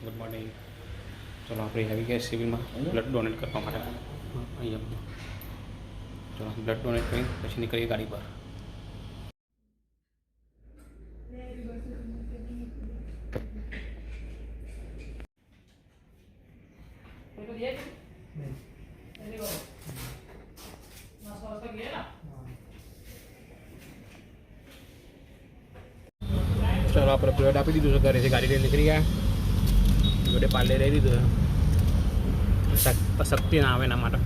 Good morning. ચલો આપણે આવી ગયા સિવિલમાં બ્લડ ડોનેટ કરવા માટે. અહીંયા ચલો બ્લડ ડોનેટ કરી પછી નીકળીએ ગાડી પર. ચલો આપણે બ્લડ આપી દીધું છે ઘરેથી ગાડી લઈને નીકળી ગયા. જોડે પાર્લે રહી દીધું છે શક્તિ ના આવે એના માટે.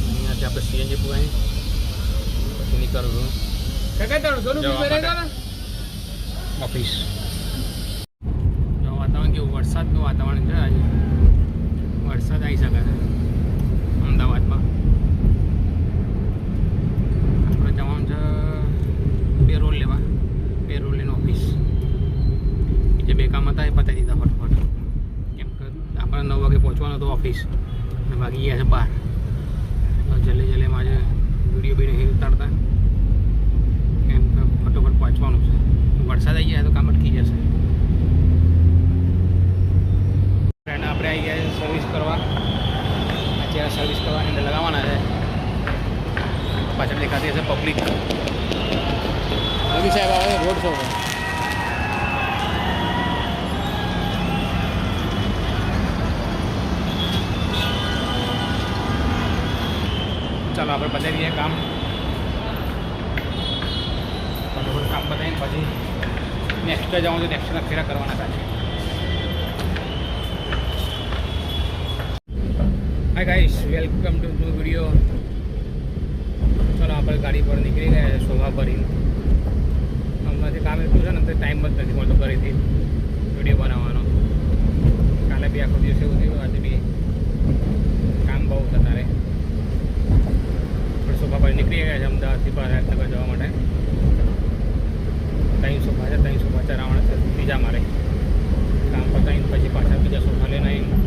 અહીંયાથી આપણે સીએનજી પુગાવી પછી નીકળવું ઓફિસ. વાતાવરણ કેવું વરસાદનું વાતાવરણ છે આજે. વરસાદ આવી શકે છે અમદાવાદમાં. આપણે જવાનું છે પેરોલ લેવા. પેરોલ લઈને ઓફિસ. બીજા બે કામ હતા એ પતાવી દીધા ફટફટ. કેમ કે આપણે 9 વાગે પહોંચવાનું હતું ઓફિસ અને વાગી ગયા છે 12. જલ્દી જલ્દીમાં આજે વિડીયો બીડીયો ઉતારતા કેમ કે ફટોફટ પહોંચવાનું છે. વરસાદ આવી જાય તો કામ અટકી જશે. ફ્રેન્ડ આપણે આવી ગયા સર્વિસ કરવા. અત્યારે સર્વિસ કરવાની અંદર લગાવવાના છે. પાછળ દેખાતી હશે પબ્લિક. મોદી સાહેબ આવે રોડ શો પર. ચાલો આપણે બતાવી દઈએ કામ. ફટાફટ કામ બતાવીને પછી નેક્સ્ટ જવાનું તો નેક્સ્ટના ફેરા કરવાના હતા. Hi guys, welcome to new video. ચાલો આપણે ગાડી પર નીકળી ગયા છે શોભા ભરીને. હમણાંથી કામ એટલું છે ને તો ટાઈમ જ નથી મળતો ઘરેથી વિડીયો બનાવવાનો. કાલે બી આખો દિવસ એવું થયું. આજે બી કામ બહુ હતા તારે. પણ શોભા ભરી નીકળી ગયા છે અમદાવાદથી પારાનગર જવા માટે. 3 સોફા છે, 3 સોફા ચરાવવાના છે બીજા મારે. કામ પતાવીને પછી પાછા બીજા સોફા લઈને આવીને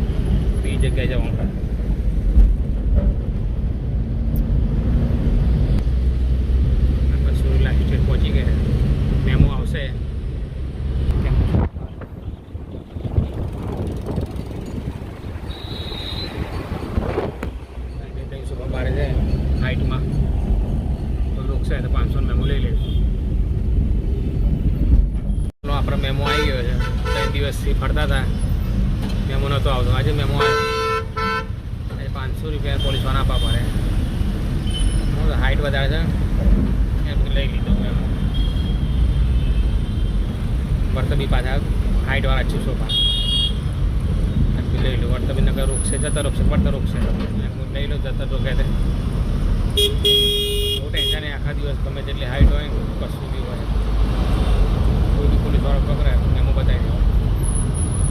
બીજી જગ્યાએ જવાનું પડે. પહોંચી ગયા. મેમો આવશે. બારે છે હાઇટમાં તો રોકશે તો 500 મેમો લઈ લઈશું. આપણો મેમો આવી ગયો છે. 3 દિવસથી ફરતા હતા મેમો નહોતો આવતો. આજે મેમો આવ્યો. આજે 500 રૂપિયા પોલીસવાળા આપવા પડે. હાઇટ વધારે છે એમ લઈ લીધો મેમો. વર્તબી પાછા હાઇટવાળા છે સોફા લઈ લો. વર્તબી નગર રોકશે જતા રોકશે પડતા રોકશે લઈ લો જતા રોકે. બહુ ટેન્શન નહીં. આખા દિવસ ગમે તેટલી હાઇટ હોય કશું બી હોય કોઈ બી પોલીસ વાળો પકડે મેમો બતાવી દે.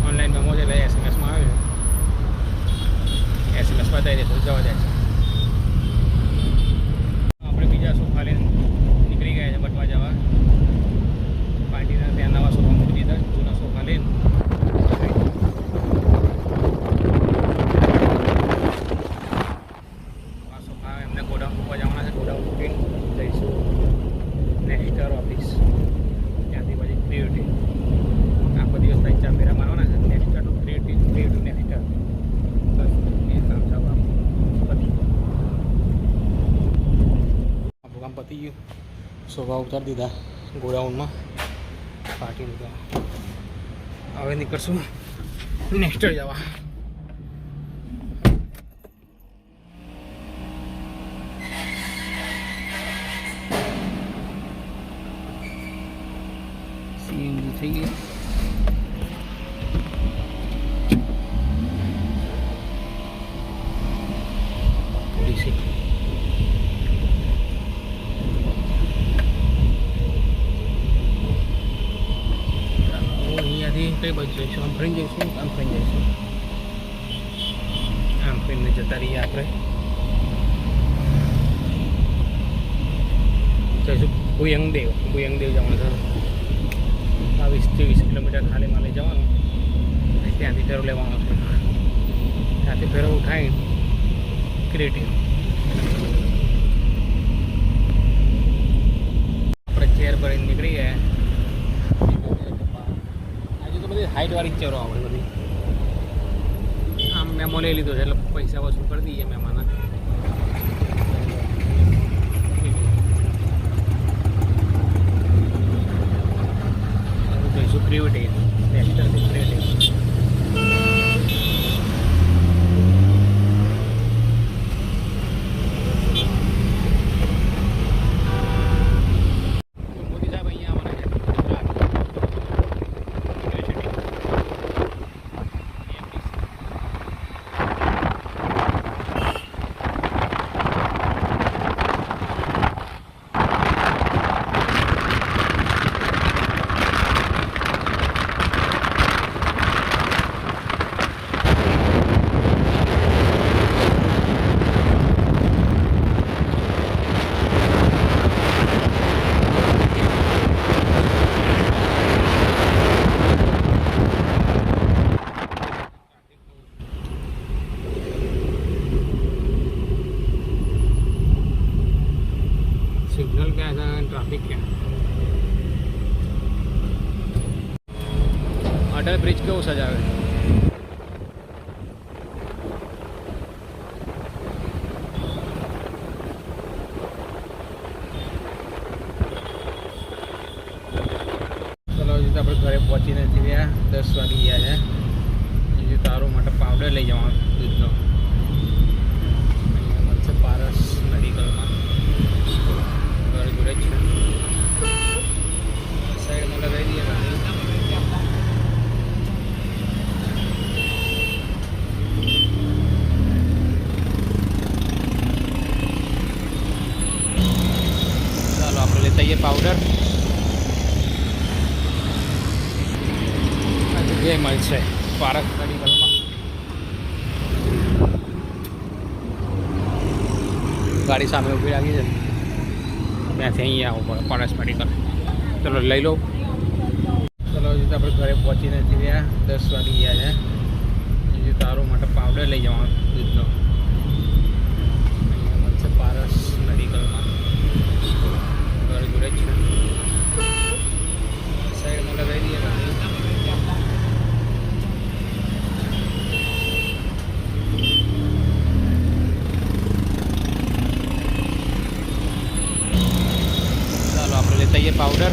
ઓનલાઈન મેમો છે એટલે એસએમએસમાં આવે. એસએમએસ બતાવી દે તો જવા જાય છે. આપણે બીજા સોફા લઈને નીકળી ગયા છે બટવા જવા. પાર્ટીના ત્યાં નવા સોફા મૂકી દીધા. જૂના સોફા લઈને આ સોફા એમને ગોડાઉન મૂકવા જવાના છે. ગોડાઉન મૂકીને જઈશું નેક્સ્ટર ઓફિસ. ત્યાંથી પછી ક્રિએટિવ આખો દિવસ 3-4 ફેરા મારવાના છે. નેક્સ્ટર ટુ ક્રિએટિવ, ક્રિએટિવ નેક્સ્ટર. બસ એ કામ છે આપણું. પતી આપણું કામ પતી ગયું. સોફા ઉતારી દીધા ગોડાઉનમાં. પાર્ટી નીકળ્યા. હવે નીકળશું નેક્સ્ટર જવા. સીએનજી થઈ ગઈ. ડીસી કઈ બાજુ જઈશું? આમ ફરીને જઈશું. આમ ફરીને જઈશું. આમ ફરીને જતા રહીએ આપણે. જઈશું ભુયંગદેવ. ભુયંગદેવ જવાનું છે. 20-20 કિલોમીટર ખાલી માલે જવાનું. ત્યાંથી ફેરો લેવાનો છે. ત્યાંથી ફેરો ઉઠાવીને ક્રિએટિવ. આપણે ચેર ભરીને નીકળી ગયા. હાઈટવાળી જ ચેરો આવે બધી. આમ મેમો લઈ લીધો છે એટલે પૈસા વસૂલ કરી દઈએ મેમાના. જઈશું ક્રિએટિવ નેક્સ્ટરથી ક્રિએટિવ. મોદી સાહેબ અહીંયા આવવાના છે सिग्नल क्या है, ट्रैफिक क्या है. अटल ब्रिज केવું સજાવે. ચલો હજી તો આપણે ઘરે પહોંચી નથી રહ્યા. 10 વાગી ગયા છે. હજી તારું માટે પાવડર લઈ જવાનો દૂધનો. અહીંયા મળશે પારસ મેડિકલમાં. ઘર જોડે જ છે. સાઈડમાં લગાવી દઈએ ગાડી. ચાલો આપણે લેતા આવીએ પાવડર. જે મળશે પારસ મેડિકલમાં. ગાડી સામે ઊભી રાખી છે. ત્યાંથી અહીંયા આવવું પડે પારસ મેડિકલ. ચલો લઈ લો. ચલો હજી તો આપણે ઘરે પહોંચી નથી રહ્યા. 10 વાગી ગયા છે. હજી તારું માટે પાવડર લઈ જવાનો દૂધનો. અહીંયા મળશે પારસ મેડિકલમાં. ઘર જોડે જ છે. સાઈડમાં લગાવી દઈએ ગાડી. આપણે લેતા આવીએ પાવડર.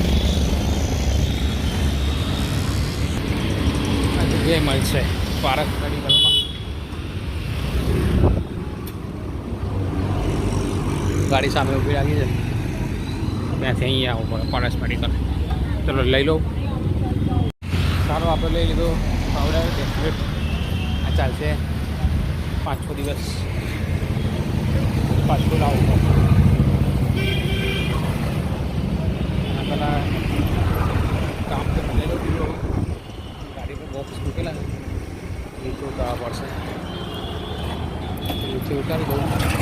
જે મળશે પારસ મેડિકલમાં. ગાડી સામે ઊભી રાખી છે. ત્યાંથી અહીંયા આવવું પડે પારસ મેડિકલ. ચલો લઈ લો. સારું આપણે લઈ લીધો પાવડર. ડેસ્ટિનેટ આ ચાલશે 5-6 દિવસ. પાછું લાવવું પડે. કામ તો બનેલો દીધો. ગાડી પર બોક્સ મૂકેલા નીચે ઉતારવા પડશે. નીચે ઉતારી દઉં.